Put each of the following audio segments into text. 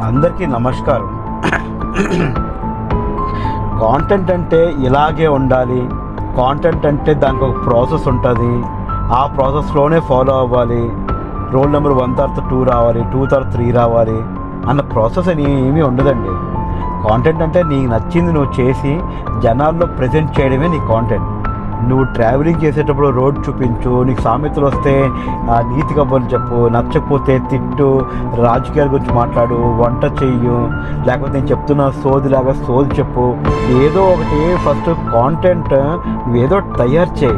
అందరికీ నమస్కారం. కాంటెంట్ అంటే ఇలాగే ఉండాలి, కాంటెంట్ అంటే దానికి ఒక ప్రాసెస్ ఉంటుంది, ఆ ప్రాసెస్లోనే ఫాలో అవ్వాలి. రోల్ నెంబర్ 1 తర్వాత 2 రావాలి, 2 తర్వాత 3 రావాలి అన్న ప్రాసెస్ అని ఏమీ ఉండదండి. కాంటెంట్ అంటే నీకు నచ్చింది నువ్వు చేసి జనాల్లో ప్రజెంట్ చేయడమే నీ కాంటెంట్. నువ్వు ట్రావెలింగ్ చేసేటప్పుడు రోడ్ చూపించు, నీకు సామెతలు వస్తే నీతి కబుర్లు చెప్పు, నచ్చకపోతే తిట్టు, రాజకీయాల గురించి మాట్లాడు, వంట చెయ్యు, లేకపోతే నేను చెప్తున్న సోదిలాగా సోది చెప్పు. ఏదో ఒకటి ఫస్ట్ కాంటెంట్ నువ్వేదో తయారు చేయి.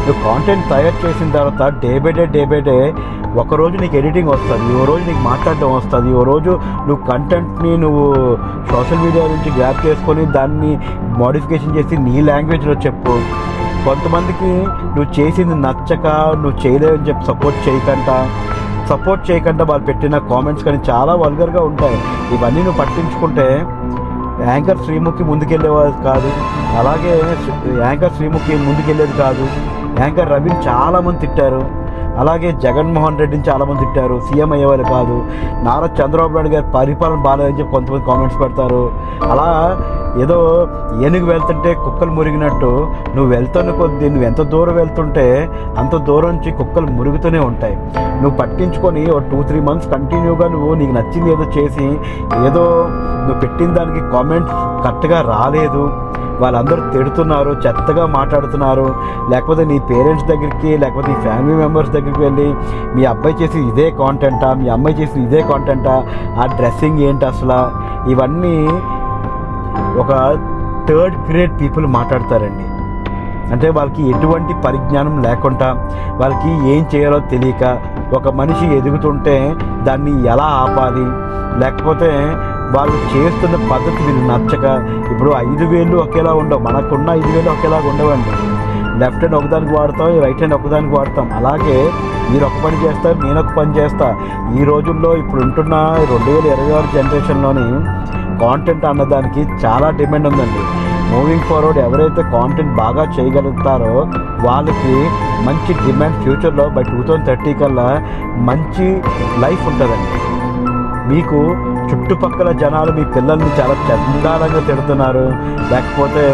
నువ్వు కాంటెంట్ తయారు చేసిన తర్వాత డే బై డే ఒకరోజు నీకు ఎడిటింగ్ వస్తుంది, ఓ రోజు నీకు మాట్లాడడం వస్తుంది, ఓ రోజు నువ్వు కంటెంట్ని నువ్వు సోషల్ మీడియా నుంచి గ్రాప్ చేసుకొని దాన్ని మోడిఫికేషన్ చేసి నీ లాంగ్వేజ్లో చెప్పు. కొంతమందికి నువ్వు చేసింది నచ్చక నువ్వు చేయలేవని చెప్పి సపోర్ట్ చేయకుండా వాళ్ళు పెట్టిన కామెంట్స్ కానీ చాలా వల్గర్గా ఉంటాయి. ఇవన్నీ నువ్వు పట్టించుకుంటే యాంకర్ శ్రీముఖి ముందుకెళ్ళేవారు కాదు, అలాగే యాంకర్ శ్రీముఖి ముందుకెళ్ళేది కాదు. యాంకర్ రవిని చాలామంది తిట్టారు, అలాగే జగన్మోహన్ రెడ్డిని చాలామంది తిట్టారు, సీఎం అయ్యేవారు కాదు. నారా చంద్రబాబు నాయుడు గారి పరిపాలన బాగాలేదని చెప్పి కొంతమంది కామెంట్స్ పెడతారు. అలా ఏదో ఏనుగు వెళ్తుంటే కుక్కలు మురిగినట్టు నువ్వు వెళ్తున్న కొద్దీ నువ్వు ఎంత దూరం వెళ్తుంటే అంత దూరం నుంచి కుక్కలు మురుగుతూనే ఉంటాయి. నువ్వు పట్టించుకొని ఒక 2-3 మంత్స్ కంటిన్యూగా నువ్వు నీకు నచ్చింది ఏదో చేసి ఏదో నువ్వు పెట్టిన దానికి కామెంట్స్ కరెక్ట్గా రాలేదు, వాళ్ళందరూ తిడుతున్నారు, చెత్తగా మాట్లాడుతున్నారు, లేకపోతే నీ పేరెంట్స్ దగ్గరికి లేకపోతే నీ ఫ్యామిలీ మెంబర్స్ దగ్గరికి వెళ్ళి మీ అబ్బాయి చేసి ఇదే కాంటెంటా, మీ అమ్మాయి చేసి ఇదే కాంటెంటా, ఆ డ్రెస్సింగ్ ఏంటి అసలు, ఇవన్నీ ఒక 3rd grade పీపుల్ మాట్లాడతారండి. అంటే వాళ్ళకి ఎటువంటి పరిజ్ఞానం లేకుండా, వాళ్ళకి ఏం చేయాలో తెలియక, ఒక మనిషి ఎదుగుతుంటే దాన్ని ఎలా ఆపాలి, లేకపోతే వాళ్ళు చేస్తున్న పద్ధతి మీరు నచ్చక. ఇప్పుడు 5 వేళ్ళు ఒకేలా ఉండవు, మనకున్న 5 వేలు ఒకేలాగా ఉండవండి. లెఫ్ట్ హ్యాండ్ ఒకదానికి వాడతాం, రైట్ హ్యాండ్ ఒకదానికి వాడతాం. అలాగే మీరు ఒక పని చేస్తారు, నేను ఒక పని చేస్తా. ఈ రోజుల్లో ఇప్పుడు ఉంటున్న 2026 జనరేషన్లోని కాంటెంట్ అన్నదానికి చాలా డిమాండ్ ఉందండి. మూవింగ్ ఫార్వర్డ్ ఎవరైతే కాంటెంట్ బాగా చేయగలుగుతారో వాళ్ళకి మంచి డిమాండ్ ఫ్యూచర్లో బై 2030 కల్లా మంచి లైఫ్ ఉంటుందండి. మీకు చుట్టుపక్కల జనాలు మీ పిల్లల్ని చాలా చండాలంగా తిడుతున్నారు, లేకపోతే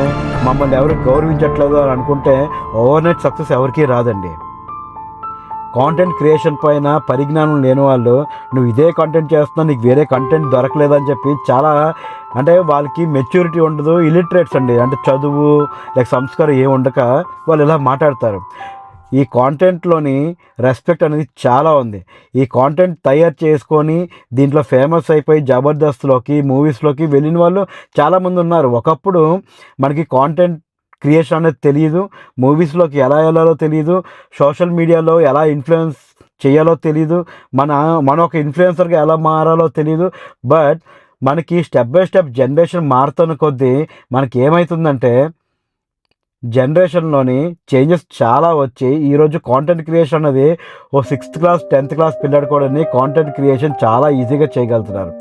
మమ్మల్ని ఎవరు గౌరవించట్లేదు అని అనుకుంటే ఓవర్నైట్ సక్సెస్ ఎవరికీ రాదండి. కాంటెంట్ క్రియేషన్ పైన పరిజ్ఞానం లేని వాళ్ళు నువ్వు ఇదే కంటెంట్ చేస్తున్నావు, నీకు వేరే కంటెంట్ దొరకలేదని చెప్పి చాలా, అంటే వాళ్ళకి మెచ్యూరిటీ ఉండదు, ఇలిటరేట్స్ అండి, అంటే చదువు లేక సంస్కారం ఏమి ఉండక వాళ్ళు ఇలా మాట్లాడతారు. ఈ కాంటెంట్లోని రెస్పెక్ట్ అనేది చాలా ఉంది. ఈ కాంటెంట్ తయారు చేసుకొని దీంట్లో ఫేమస్ అయిపోయి జబర్దస్త్లోకి మూవీస్లోకి వెళ్ళిన వాళ్ళు చాలామంది ఉన్నారు. ఒకప్పుడు మనకి కాంటెంట్ క్రియేషన్ అనేది తెలియదు, మూవీస్లోకి ఎలా వెళ్ళాలో తెలియదు, సోషల్ మీడియాలో ఎలా ఇన్ఫ్లుయెన్స్ చేయాలో తెలియదు, మన ఒక ఇన్ఫ్లుయెన్సర్గా ఎలా మారాలో తెలియదు. బట్ మనకి స్టెప్ బై స్టెప్ జనరేషన్ మారుతున్న కొద్దీ మనకి ఏమవుతుందంటే జనరేషన్లోని చేంజెస్ చాలా వచ్చాయి. ఈరోజు కాంటెంట్ క్రియేషన్ అనేది ఓ 6th క్లాస్ 10th క్లాస్ పిల్లడు కూడా కాంటెంట్ క్రియేషన్ చాలా ఈజీగా చేయగలుగుతున్నారు.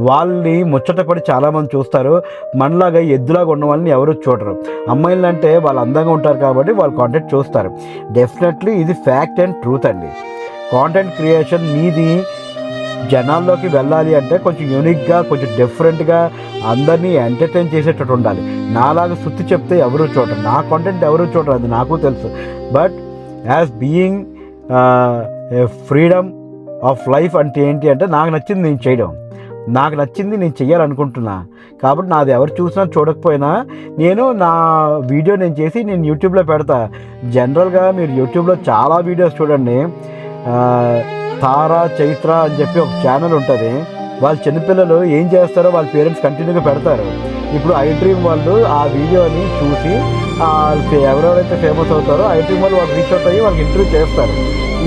వాళ్ళని ముచ్చటపడి చాలామంది చూస్తారు, మనలాగా ఎద్దులాగా ఉన్న వాళ్ళని ఎవరు చూడరు. అమ్మాయిలు అంటే వాళ్ళు అందంగా ఉంటారు కాబట్టి వాళ్ళు కాంటెంట్ చూస్తారు. డెఫినెట్లీ ఇది ఫ్యాక్ట్ అండ్ ట్రూత్ అండి. కాంటెంట్ క్రియేషన్ మీది జనాల్లోకి వెళ్ళాలి అంటే కొంచెం యూనిక్గా, కొంచెం డిఫరెంట్గా, అందరినీ ఎంటర్టైన్ చేసేటట్టు ఉండాలి. నాలాగా సుత్తి చెప్తే ఎవరు చూడరు, నా కాంటెంట్ ఎవరు చూడరు, అది నాకు తెలుసు. But as being freedom of life అంటే ఏంటి అంటే నాకు నచ్చింది నేను చేయడం, నాకు నచ్చింది నేను చెయ్యాలనుకుంటున్నా. కాబట్టి నాది ఎవరు చూసినా చూడకపోయినా నేను నా వీడియో నేను చేసి నేను యూట్యూబ్లో పెడతా. జనరల్గా మీరు యూట్యూబ్లో చాలా వీడియోస్ చూడండి, తారా చైత్ర అని చెప్పి ఒక ఛానల్ ఉంటుంది. వాళ్ళ చిన్నపిల్లలు ఏం చేస్తారో వాళ్ళ పేరెంట్స్ కంటిన్యూగా పెడతారు. ఇప్పుడు ఐ డ్రీమ్ వాళ్ళు ఆ వీడియోని చూసి ఎవరెవరైతే ఫేమస్ అవుతారో ఐ డ్రీమ్ వాళ్ళు రీచ్ అవుట్ అయ్యి వాళ్ళకి ఇంటర్వ్యూ చేస్తారు.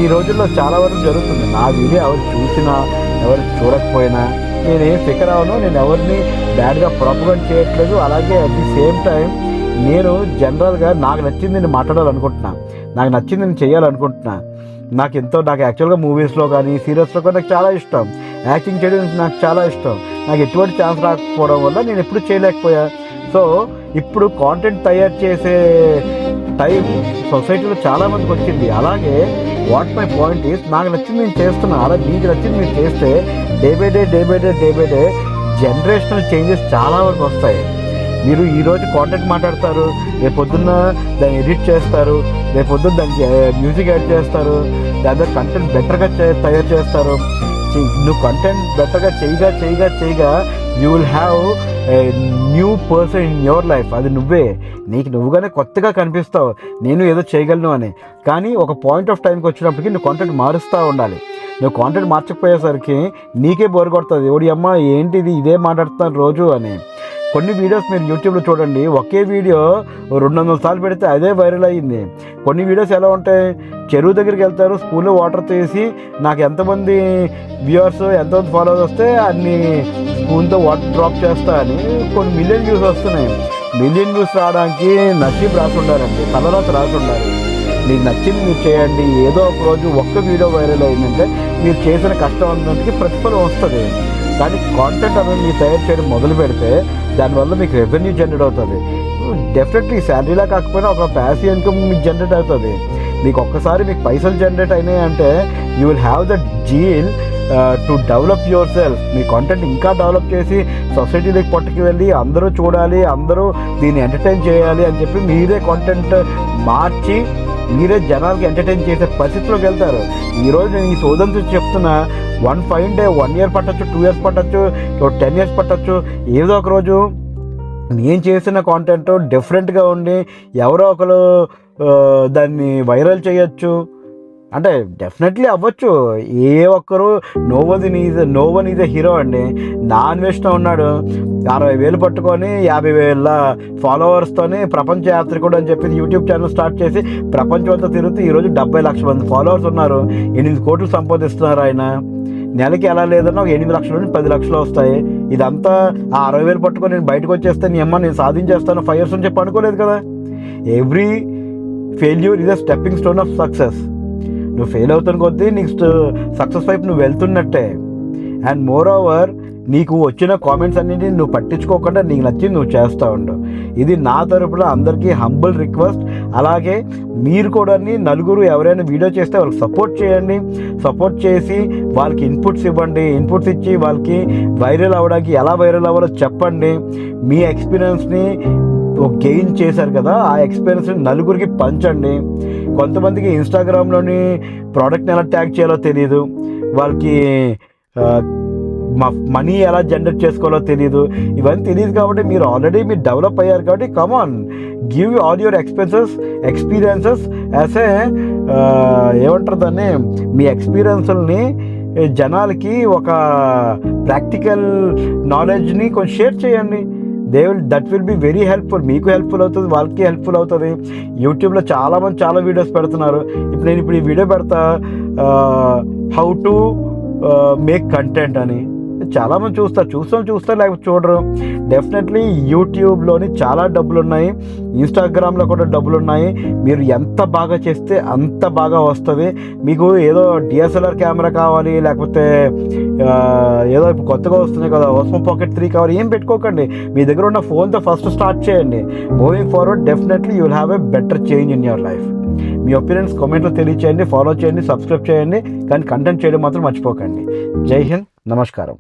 ఈ రోజుల్లో చాలా వరకు జరుగుతుంది. నా వీడియో ఎవరు చూసినా ఎవరు చూడకపోయినా నేనేం ఫికర్ అవ్వను, నేను ఎవరిని బ్యాడ్గా ప్రొపగేట్ చేయట్లేదు. అలాగే అట్ ది సేమ్ టైం నేను జనరల్గా నాకు నచ్చింది నేను మాట్లాడాలనుకుంటున్నా, నాకు నచ్చింది నేను చేయాలనుకుంటున్నా. నాకు యాక్చువల్గా మూవీస్లో కానీ సీరియల్స్లో కానీ నాకు చాలా ఇష్టం, యాక్టింగ్ చేయడం నాకు చాలా ఇష్టం. నాకు ఎటువంటి ఛాన్స్ రాకపోవడం వల్ల నేను ఎప్పుడు చేయలేకపోయా. సో ఇప్పుడు కాంటెంట్ తయారు చేసే టైం సొసైటీలో చాలామందికి వచ్చింది. అలాగే వాట్ మై పాయింట్ ఈస్, నాకు నచ్చింది నేను చేస్తున్నా, అలా మీకు నచ్చింది మీరు చేస్తే day by day generational changes చాలా వరకు వస్తాయి. మీరు ఈరోజు కాంటెంట్ మాట్లాడతారు, రేపు పొద్దున్న దాన్ని ఎడిట్ చేస్తారు, రేపు పొద్దున్న దానికి మ్యూజిక్ యాడ్ చేస్తారు, దాని కంటెంట్ బెటర్గా తయారు చేస్తారు. నువ్వు కంటెంట్ బెటర్గా చేయగా you will have a new person in your life. అది నువ్వుగానే కొత్తగా కనిపిస్తావు, నేను ఏదో చేయగలను అని. కానీ ఒక పాయింట్ ఆఫ్ టైంకి వచ్చినప్పటికీ నువ్వు కాంటెంట్ మారుస్తూ ఉండాలి. నువ్వు కాంటెంట్ మార్చకపోయేసరికి నీకే బోర్ కొడుతుంది, ఓడి అమ్మ ఏంటిది ఇదే మాట్లాడుతున్నాను రోజు అని. కొన్ని వీడియోస్ మీరు యూట్యూబ్లో చూడండి, ఒకే వీడియో 200 సార్లు పెడితే అదే వైరల్ అయ్యింది. కొన్ని వీడియోస్ ఎలా ఉంటాయి, చెరువు దగ్గరికి వెళ్తారు, స్పూన్లో వాటర్ తీసి నాకు ఎంతమంది వ్యూవర్స్ ఎంతమంది ఫాలోవర్స్ వస్తే అన్ని స్పూన్తో వాటర్ డ్రాప్ చేస్తా అని కొన్ని మిలియన్ వ్యూస్ వస్తున్నాయి. మిలియన్ వ్యూస్ రావడానికి నసీబ్ రాసి ఉండాలండి, తలరాత రాసి ఉండాలి. మీకు నచ్చింది మీరు చేయండి. ఏదో ఒక రోజు ఒక్క వీడియో వైరల్ అయిందంటే మీరు చేసిన కష్టం ప్రతిఫలం వస్తుంది. కానీ కాంటెంట్ అనేది మీరు తయారు చేయడం మొదలు పెడితే దానివల్ల మీకు రెవెన్యూ జనరేట్ అవుతుంది. డెఫినెట్లీ శాలరీలా కాకపోయినా ఒక ప్యాసివ్ ఇన్కమ్ మీకు జనరేట్ అవుతుంది. మీకు ఒక్కసారి మీకు పైసలు జనరేట్ అయినాయి అంటే you will have the zeal to develop your self. Me content ఇంకా డెవలప్ చేసి సొసైటీలోకి పట్టుకు వెళ్ళి అందరూ చూడాలి, అందరూ దీన్ని ఎంటర్టైన్ చేయాలి అని చెప్పి మీరే కాంటెంట్ మార్చి మీరే జనాలకి ఎంటర్టైన్ చేసే పరిస్థితిలోకి వెళ్తారు. ఈరోజు నేను ఈ సోదంతో చెప్తున్నా, 1 year పట్టచ్చు, 2 years పట్టచ్చు, 10 years పట్టచ్చు. ఏదో ఒక రోజు నేను చేసిన కాంటెంట్ డిఫరెంట్గా ఉండి ఎవరో ఒకరు దాన్ని వైరల్ చేయొచ్చు. అంటే డెఫినెట్లీ అవ్వచ్చు. ఏ ఒక్కరు no one is a hero అండి. నాన్వేషణ ఉన్నాడు, 60,000 పట్టుకొని 50,000 ఫాలోవర్స్తోని ప్రపంచ యాత్రికుడు అని చెప్పి యూట్యూబ్ ఛానల్ స్టార్ట్ చేసి ప్రపంచం అంతా తిరుగుతూ ఈరోజు 70 లక్షల మంది ఫాలోవర్స్ ఉన్నారు. 8 కోట్లు సంపాదిస్తున్నారు ఆయన. నెలకి ఎలా లేదన్నా ఒక 8 లక్షల నుండి 10 లక్షలు వస్తాయి. ఇదంతా ఆ 60,000 పట్టుకొని నేను బయటకు వచ్చేస్తే నేను సాధించేస్తాను 5 years అని చెప్పి అనుకోలేదు కదా. Every failure is a stepping stone of success. నువ్వు ఫెయిల్ అవుతున్న కొద్దీ నీకు సక్సెస్ వైపు నువ్వు వెళ్తున్నట్టే. అండ్ మోర్ ఓవర్ నీకు వచ్చిన కామెంట్స్ అన్నింటినీ నువ్వు పట్టించుకోకుండా నీకు నచ్చింది నువ్వు చేస్తూ ఉండు. ఇది నా తరపున అందరికీ హంబుల్ రిక్వెస్ట్. అలాగే మీరు కూడా నలుగురు ఎవరైనా వీడియో చేస్తే వాళ్ళకి సపోర్ట్ చేయండి. సపోర్ట్ చేసి వాళ్ళకి ఇన్పుట్స్ ఇవ్వండి. ఇన్పుట్స్ ఇచ్చి వాళ్ళకి వైరల్ అవ్వడానికి ఎలా వైరల్ అవ్వాలో చెప్పండి. మీ ఎక్స్పీరియన్స్ని గెయిన్ చేశారు కదా, ఆ ఎక్స్పీరియన్స్ని నలుగురికి పంచండి. కొంతమందికి ఇన్స్టాగ్రామ్లోని ప్రోడక్ట్ని ఎలా ట్యాగ్ చేయాలో తెలియదు, వాళ్ళకి మనీ ఎలా జనరేట్ చేసుకోవాలో తెలియదు. ఇవన్నీ తెలియదు కాబట్టి మీరు ఆల్రెడీ డెవలప్ అయ్యారు కాబట్టి come on give all your experiences as a ఏమంటారు దాన్ని, మీ ఎక్స్పీరియన్స్ని జనాలకి ఒక ప్రాక్టికల్ నాలెడ్జ్ని కొంచెం షేర్ చేయండి. That will be very helpful. మీకు హెల్ప్ఫుల్ అవుతుంది, వాళ్ళకి హెల్ప్ఫుల్ అవుతుంది. యూట్యూబ్లో చాలామంది చాలా వీడియోస్ పెడుతున్నారు. నేను ఈ వీడియో పెడతా హౌ టు మేక్ కంటెంట్ అని. చాలామంది చూస్తారు లేకపోతే చూడరు. డెఫినెట్లీ యూట్యూబ్లోని చాలా డబ్బులు ఉన్నాయి, ఇన్స్టాగ్రామ్లో కూడా డబ్బులు ఉన్నాయి. మీరు ఎంత బాగా చేస్తే అంత బాగా వస్తుంది. మీకు ఏదో డిఎస్ఎల్ఆర్ కెమెరా కావాలి, లేకపోతే ఏదో ఇప్పుడు కొత్తగా వస్తున్నాయి కదా ఓస్మో పాకెట్ 3 కావాలి, ఏం పెట్టుకోకండి. మీ దగ్గర ఉన్న ఫోన్తో ఫస్ట్ స్టార్ట్ చేయండి. Moving forward definitely you will have a better change in your life. Me opinions కామెంట్లో తెలియచేయండి, ఫాలో చేయండి, సబ్స్క్రైబ్ చేయండి. కానీ కంటెంట్ చేయడం మాత్రం మర్చిపోకండి. జై హింద్, నమస్కారం.